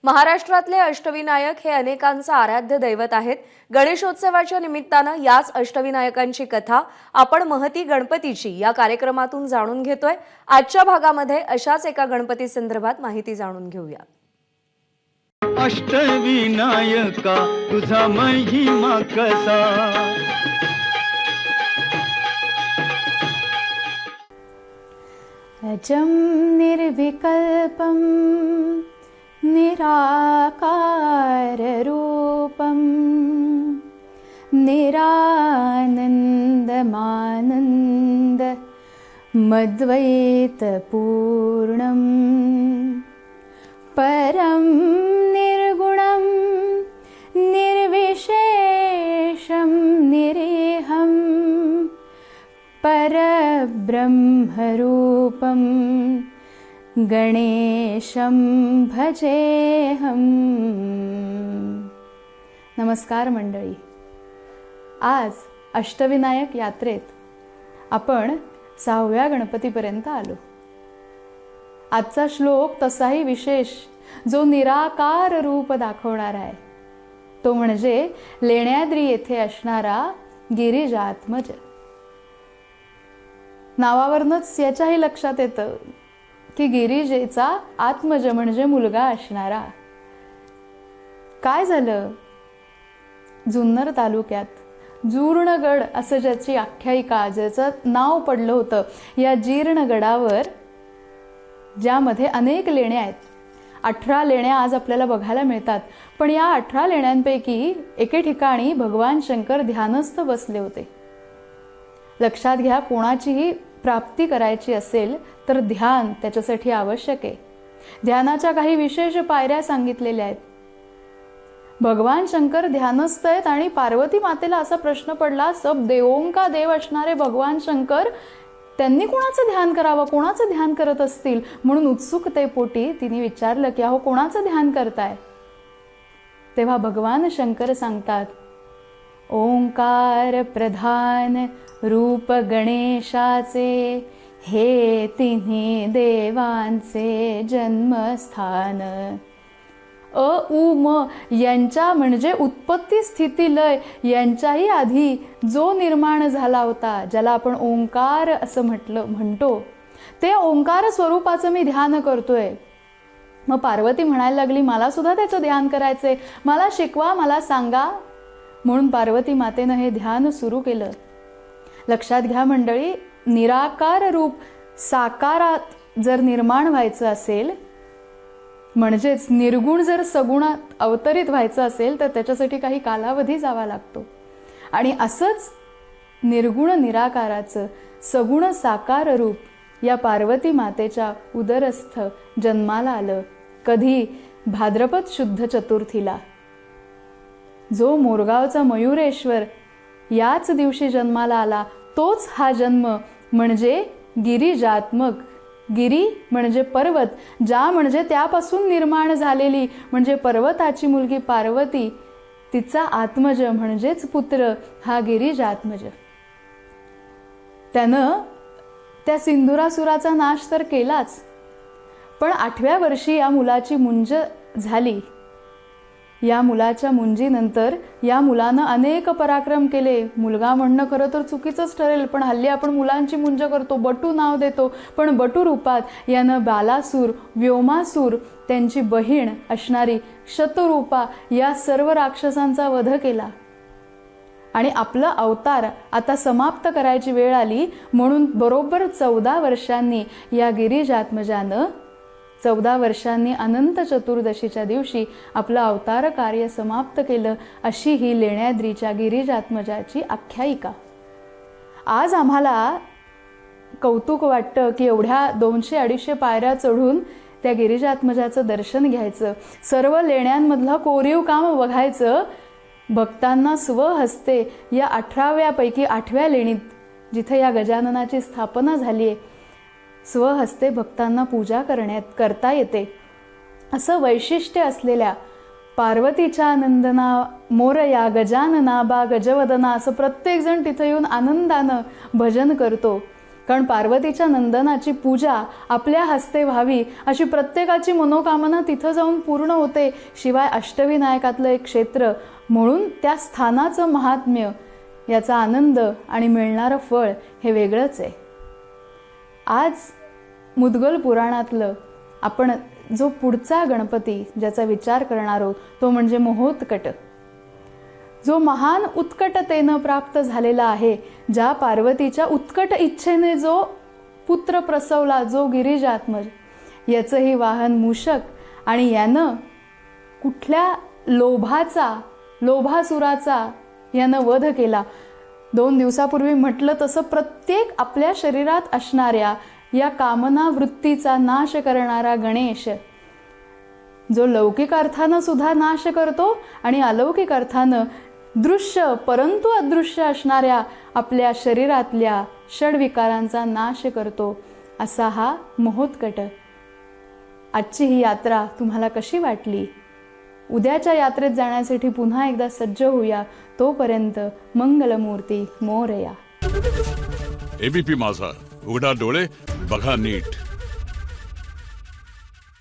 महाराष्ट्रातले अष्टविनायक हे अनेकांचं आराध्य दैवत आहेत। गणेशोत्सवाच्या निमित्तानं याच अष्टविनायकांची कथा आपण महती गणपतीची या कार्यक्रमातून जाणून घेतोय। आजच्या भागामध्ये अशाच एका गणपती संदर्भात माहिती जाणून घेऊया। अष्टविनायका तुझा महिमा कसा, अजं निर्विकल्पं निराकाररूपं निरानन्दमानन्दमद्वैतपूर्णं परं निर्गुणं निर्विशेषं निरीहं परब्रह्मरूपं गणेशं भजेहं। नमस्कार मंडळी, आज अष्टविनायक यात्रेत आपण 6व्या गणपतीपर्यंत आलो। आजचा श्लोक तसाही विशेष, जो निराकार रूप दाखवणार आहे तो म्हणजे लेण्याद्री येथे असणारा गिरिजात्मज। नावावरूनच याच्याही लक्षात येतं की गिरिजेचा आत्मज म्हणजे मुलगा असणारा। काय झालं, जुन्नर तालुक्यात जुर्णगड असं ज्याची आख्यायिका, ज्याचं नाव पडलं होतं, या जीर्ण गडावर ज्यामध्ये अनेक लेण्या आहेत, 18 लेण्या आज आपल्याला बघायला मिळतात, पण या 18 लेण्यांपैकी एके ठिकाणी भगवान शंकर ध्यानस्थ बसले होते। लक्षात घ्या, कोणाचीही प्राप्ती करायची असेल तर ध्यान त्याच्यासाठी आवश्यक आहे। ध्यानाच्या काही विशेष पायऱ्या सांगितलेल्या आहेत। भगवान शंकर ध्यानस्थ आहेत आणि पार्वती मातेला असा प्रश्न पडला, सब देवों का देव असणारे भगवान शंकर त्यांनी कोणाचं ध्यान करावं, कोणाचं ध्यान करत असतील, म्हणून उत्सुकतेपोटी तिने विचारलं की अहो कोणाचं ध्यान करताय। तेव्हा भगवान शंकर सांगतात, ओंकार प्रधान रूप गणेशाचे, हे तिन्ही देवांचे जन्मस्थान। अ उ म यांच्या म्हणजे उत्पत्ती स्थिती लय यांच्याही आधी जो निर्माण झाला होता, ज्याला आपण ओंकार असं म्हणतो, ते ओंकार स्वरूपाचं मी ध्यान करतोय। मग पार्वती म्हणायला लागली, मला सुद्धा त्याचं ध्यान करायचंय, मला शिकवा, मला सांगा। म्हणून पार्वती मातेनं हे ध्यान सुरू केलं। लक्षात घ्या मंडळी, निराकार रूप साकारात जर निर्माण व्हायचं असेल, म्हणजेच निर्गुण जर सगुणात अवतरित व्हायचं असेल, तर त्याच्यासाठी काही कालावधी जावा लागतो। आणि असंच निर्गुण निराकाराचं सगुण साकार रूप या पार्वती मातेच्या उदरस्थ जन्माला आलं। कधी? भाद्रपद शुद्ध चतुर्थीला। जो मोरगावचा मयुरेश्वर याच दिवशी जन्माला आला, तोच हा जन्म म्हणजे गिरिजात्मक। गिरी म्हणजे पर्वत, जा म्हणजे त्यापासून निर्माण झालेली, म्हणजे पर्वताची मुलगी पार्वती, तिचा आत्मज म्हणजेच पुत्र हा गिरिजात्मज। त्यानं त्या सिंधुरासुराचा नाश तर केलाच, पण 8व्या वर्षी या मुलाची मुंज झाली। या मुलाच्या मुंजीनंतर या मुलानं अनेक पराक्रम केले। मुलगा म्हणणं खरं तर चुकीचंच ठरेल, पण हल्ली आपण मुलांची मुंज करतो, बटू नाव देतो, पण बटू रूपात यानं बालासूर, व्योमासूर, त्यांची बहीण असणारी शतरूपा या सर्व राक्षसांचा वध केला। आणि आपला अवतार आता समाप्त करायची वेळ आली, म्हणून बरोबर 14 वर्षांनी या गिरिजात्मजानं 14 वर्षांनी अनंत चतुर्दशीच्या दिवशी आपलं अवतार कार्य समाप्त केलं। अशी ही लेण्याद्रीच्या गिरिजात्मजाची आख्यायिका। आज आम्हाला कौतुक वाटतं की एवढ्या 200-250 पायऱ्या चढून त्या गिरिजात्मजाचं दर्शन घ्यायचं, सर्व लेण्यांमधलं कोरीव काम बघायचं, भक्तांना स्वहस्ते या 18व्या पैकी 8व्या लेणीत जिथे या गजाननाची स्थापना झाली आहे, स्वहस्ते भक्तांना पूजा करता येते। असं वैशिष्ट्य असलेल्या पार्वतीच्या नंदना मोरया गजानना बा गजवदना असं प्रत्येकजण तिथे येऊन आनंदानं भजन करतो। कारण पार्वतीच्या नंदनाची पूजा आपल्या हस्ते व्हावी अशी प्रत्येकाची मनोकामना तिथं जाऊन पूर्ण होते. शिवाय अष्टविनायकातलं एक क्षेत्र म्हणून त्या स्थानाचं महात्म्य, याचा आनंद आणि मिळणारं फळ हे वेगळंच आहे. आज मुद्गल पुराणातलं आपण जो पुढचा गणपती ज्याचा विचार करणार आहोत तो म्हणजे महोत्कट, जो महान उत्कटतेनं प्राप्त झालेला आहे. ज्या पार्वतीच्या उत्कट इच्छेने जो पुत्र प्रसवला, जो गिरिजात्मज, याचंही वाहन मूषक आणि यानं कुठल्या लोभासुराचा यानं वध केला. 2 दिवसापूर्वी म्हटलं तसं प्रत्येक आपल्या शरीरात असणाऱ्या या कामना वृत्तीचा नाश करणारा गणेश, जो लौकिक अर्थानं सुद्धा नाश करतो आणि अलौकिक अर्थानं दृश्य परंतु अदृश्य असणाऱ्या आपल्या शरीरातल्या षड्विकारांचा नाश करतो, असा हा महोत्कट. आजची ही यात्रा तुम्हाला कशी वाटली? उद्याच्या यात्रेत जाण्यासाठी पुन्हा एकदा सज्ज होऊया. तोपर्यंत मंगलमूर्ती मोरया. एबीपी माझा, उघडा डोळे बघा नीट.